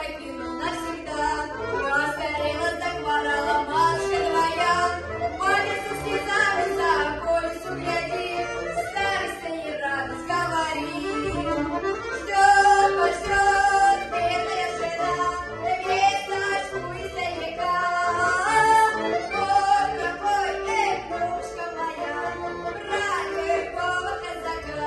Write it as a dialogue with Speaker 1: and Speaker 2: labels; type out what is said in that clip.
Speaker 1: покинул навсегда. Раскорилась закварала матушка твоя, по лесу слезами за по лесу глядит, староста не радость говорит. Ждет, бедная жена, весточку издалека. Ой, игрушка моя, про какого казака.